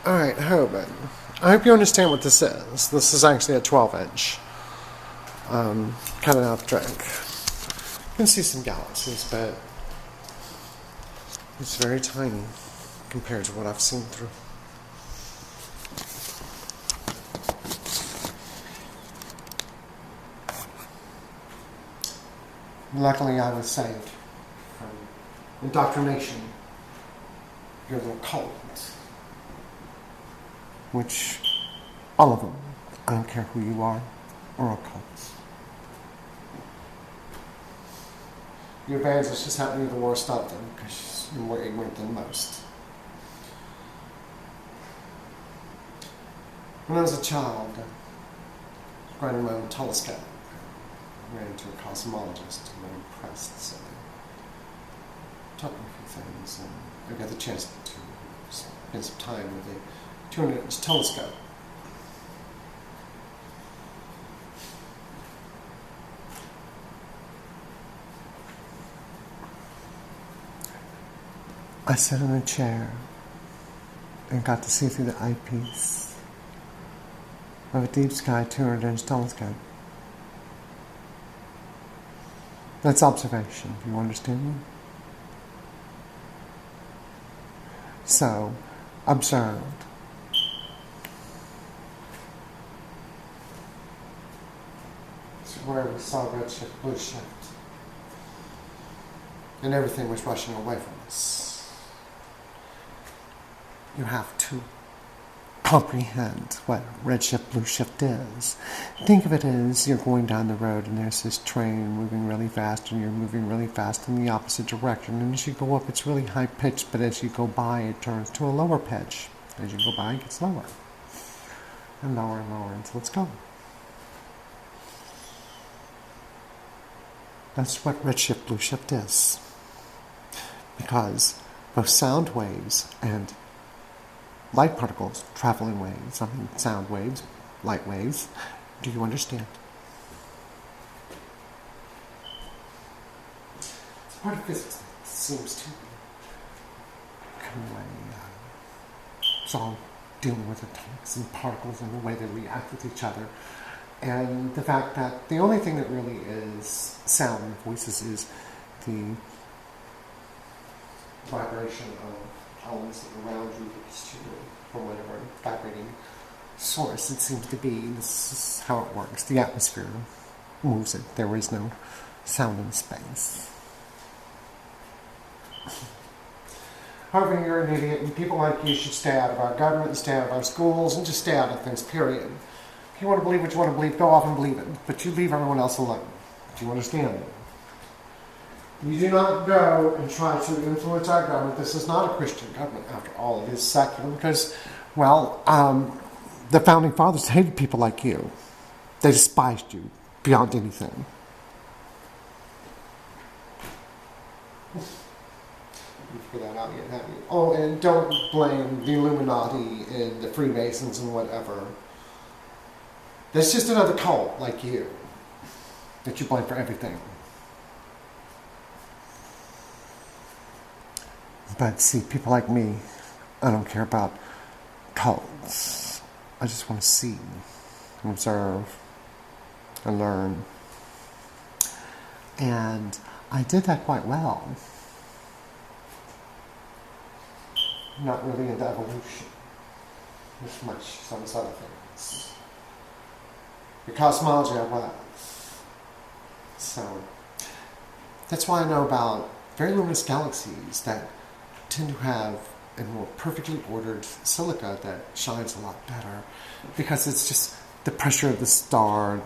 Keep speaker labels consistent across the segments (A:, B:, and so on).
A: Alright, Hovind. I hope you understand what this is. This is actually a 12-inch. Cut it out the drink. You can see some galaxies, but it's very tiny compared to what I've seen through. Luckily, I was saved from indoctrination, your little cult. Which, all of them, I don't care who you are, are occults. Your evangelists just happen to be the worst of them, because you're more ignorant than most. When I was a child, I was grinding my own telescope. I ran into a cosmologist and I'm impressed, so they taught me a few things, and I got the chance to spend some time with a 200-inch telescope. I sat in a chair and got to see through the eyepiece of a deep sky 200-inch telescope. That's observation, do you understand me? So, observed. This is where we saw red shift, blue shift. And everything was rushing away from us. You have to comprehend what red shift, blue shift is. Think of it as you're going down the road and there's this train moving really fast and you're moving really fast in the opposite direction. And as you go up, it's really high pitched, but as you go by, it turns to a lower pitch. As you go by, it gets lower. And lower until it's gone. That's what red shift, blue shift is. Because both sound waves and light particles travel in waves. I mean, sound waves, light waves. Do you understand? It's part of physics that seems to come away. It's all dealing with atoms and particles and the way they react with each other. And the fact that the only thing that really is sound and voices is the vibration of elements that are around you from whatever vibrating source it seems to be. This is how it works. The atmosphere moves it. There is no sound in space. However, you're an idiot, and people like you should stay out of our government, and stay out of our schools, and just stay out of things, period. If you want to believe what you want to believe, go off and believe it. But you leave everyone else alone. Do you understand me? You do not go and try to influence our government. This is not a Christian government, after all. It is secular because, well, the founding fathers hated people like you. They despised you beyond anything. You figured that out yet, have you? Oh, and don't blame the Illuminati and the Freemasons and whatever. There's just another cult like you that you blame for everything. But see, people like me, I don't care about cults. I just want to see and observe and learn. And I did that quite well. Not really into evolution as much as some other things. The cosmology I was. So that's why I know about very luminous galaxies that tend to have a more perfectly ordered silica that shines a lot better because it's just the pressure of the star,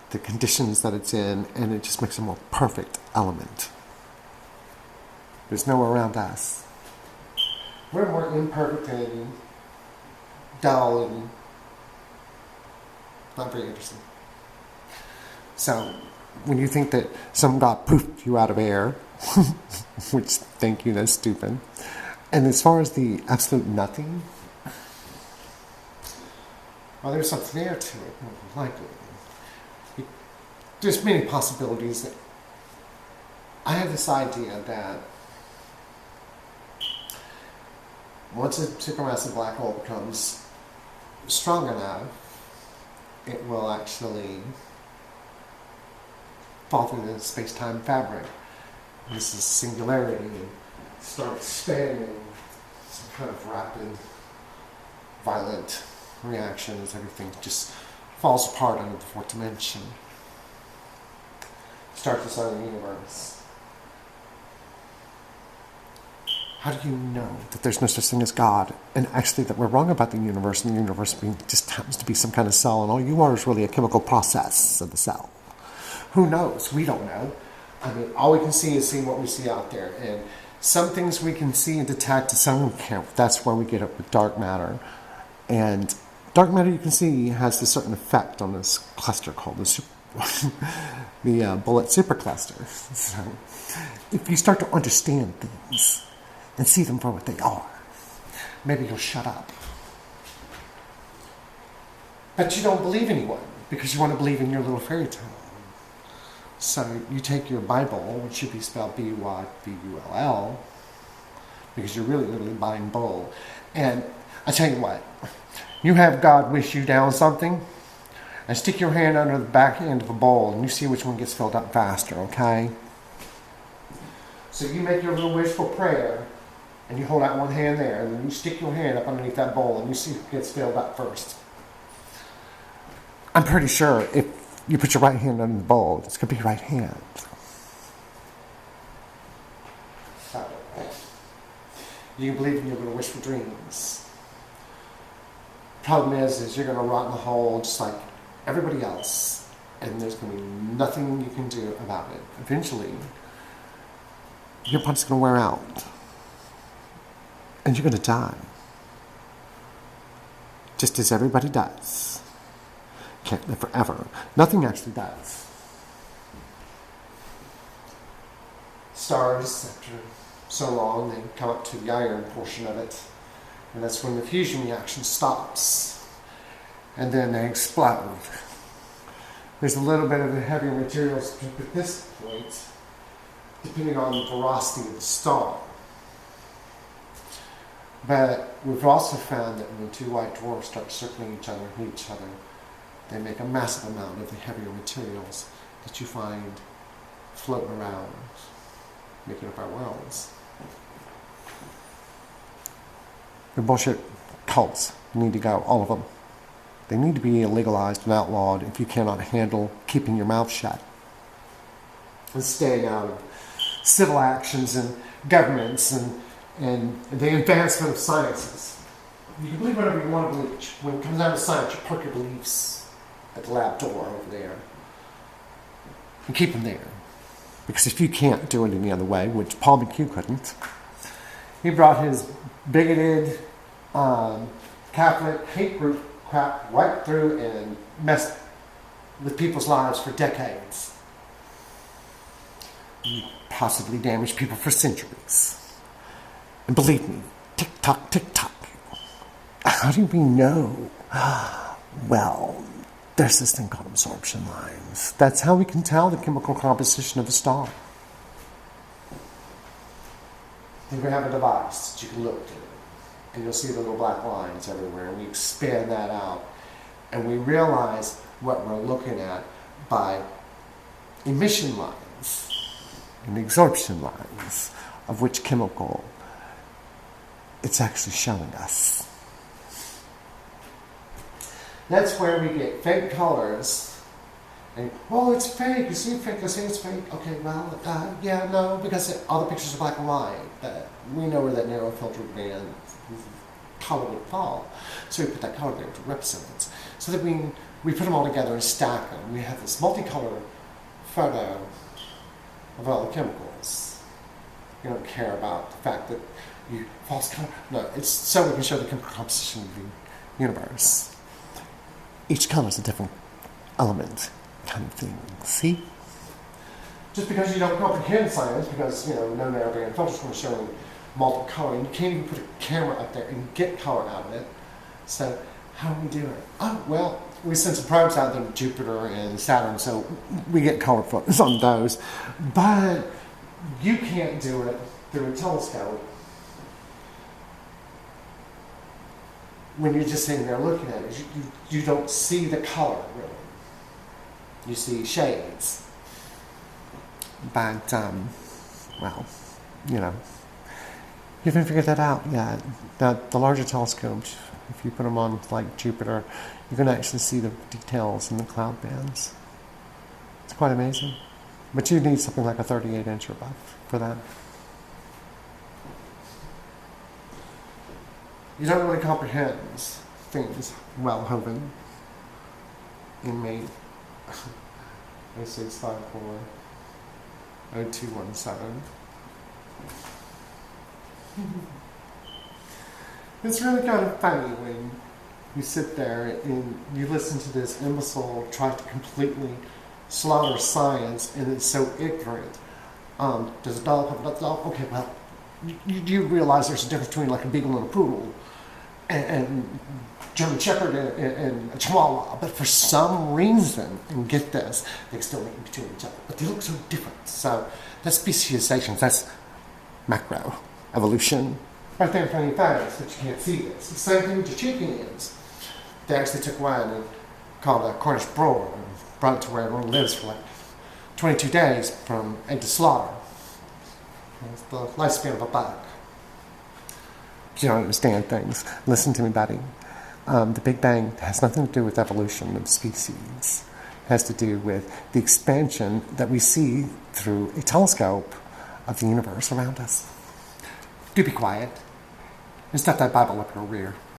A: the conditions that it's in, and it just makes a more perfect element. There's nowhere around us. We're more imperfect and dull and not very interesting. So when you think that some God poofed you out of air, which, thank you, that's stupid. And as far as the absolute nothing, well, there's something there to it, more likely. There's many possibilities. I have this idea that Once a supermassive black hole becomes strong enough, it will actually fall through the space-time fabric. This is singularity and start expanding, some kind of rapid, violent reaction as everything just falls apart under the fourth dimension. Start the sun of the universe. How do you know that there's no such thing as God, and actually that we're wrong about the universe, and the universe just happens to be some kind of cell, and all you are is really a chemical process of the cell? Who knows? We don't know. I mean, all we can see is see what we see out there, and some things we can see and detect, and some we can't. That's where we get up with dark matter. And dark matter, you can see, has a certain effect on this cluster called the bullet supercluster. So, if you start to understand things and see them for what they are, maybe you'll shut up. But you don't believe anyone because you want to believe in your little fairy tale. So you take your Bible, which should be spelled B-Y-B-U-L-L, because you're really literally buying bull. And I tell you what, you have God wish you down something, and stick your hand under the back end of a bowl, and you see which one gets filled up faster, okay? So you make your little wishful prayer, and you hold out one hand there, and then you stick your hand up underneath that bowl, and you see who gets filled up first. I'm pretty sure if you put your right hand under the bowl, it's going to be your right hand. So, you can believe in your little wishful dreams. Problem is you're going to rot in the hole just like everybody else, and there's going to be nothing you can do about it. Eventually, your body's going to wear out, and you're going to die. Just as everybody does. Can't live forever. Nothing actually does. Stars, after so long, they come up to the iron portion of it, and that's when the fusion reaction stops, and then they explode. There's a little bit of the heavier materials at this point, depending on the velocity of the star. But we've also found that when two white dwarfs start circling each other and hit each other, they make a massive amount of the heavier materials that you find floating around, making up our worlds. The bullshit cults need to go, all of them. They need to be illegalized and outlawed if you cannot handle keeping your mouth shut and staying out of civil actions and governments and the advancement of sciences. You can believe whatever you want to believe. When it comes down to science, you park your beliefs at the lab door over there and keep them there. Because if you can't do it any other way, which Paul McHugh couldn't, he brought his bigoted Catholic hate group crap right through and messed with people's lives for decades. He possibly damaged people for centuries. And believe me, tick-tock, tick-tock. How do we know? Well, there's this thing called absorption lines. That's how we can tell the chemical composition of a star. And we have a device that you can look to, and you'll see the little black lines everywhere, and we expand that out, and we realize what we're looking at by emission lines and absorption lines of which chemical it's actually showing us. That's where we get fake colors. And, well, it's fake. You see fake, I say it's fake. Okay, well, yeah, no, because all the pictures are black and white. We know where that narrow filtered band color would fall. So we put that color there to represent it. So that we put them all together and stack them. We have this multicolor photo of all the chemicals. You don't care about the fact that you false color. No, it's so we can show the chemical composition of the universe. Each color is a different element kind of thing. See? Just because you don't comprehend science, because, no narrowband filters going to show you multiple coloring, you can't even put a camera up there and get color out of it. So how do we do it? Oh, well, we send some probes out there to Jupiter and Saturn, so we get color photos on those. But you can't do it through a telescope. when you're just sitting there looking at it, you don't see the color, really. You see shades. But, well, you know, you haven't figured that out yet. The larger telescopes, if you put them on, like Jupiter, you can actually see the details in the cloud bands. It's quite amazing. But you need something like a 38-inch or above for that. You don't really comprehend things well, Hovind. Inmate 0654-0217. It's really kind of funny when you sit there and you listen to this imbecile try to completely slaughter science, and it's so ignorant. Does a dog have a dog? Okay, well, you realize there's a difference between like a beagle and a poodle, and German Shepherd and a Chihuahua, but for some reason, and get this, they can still make between each other, but they look so different. So that's specialization, that's macro evolution. Right there in front of your face, but you can't see this. The same thing with your chickens. They actually took one called a Cornish broiler and brought it to where it only lives for like 22 days from egg to slaughter. It's the lifespan of a bug. You don't understand things. Listen to me, buddy. The Big Bang has nothing to do with evolution of species. It has to do with the expansion that we see through a telescope of the universe around us. Do be quiet. And stuff that Bible up your rear.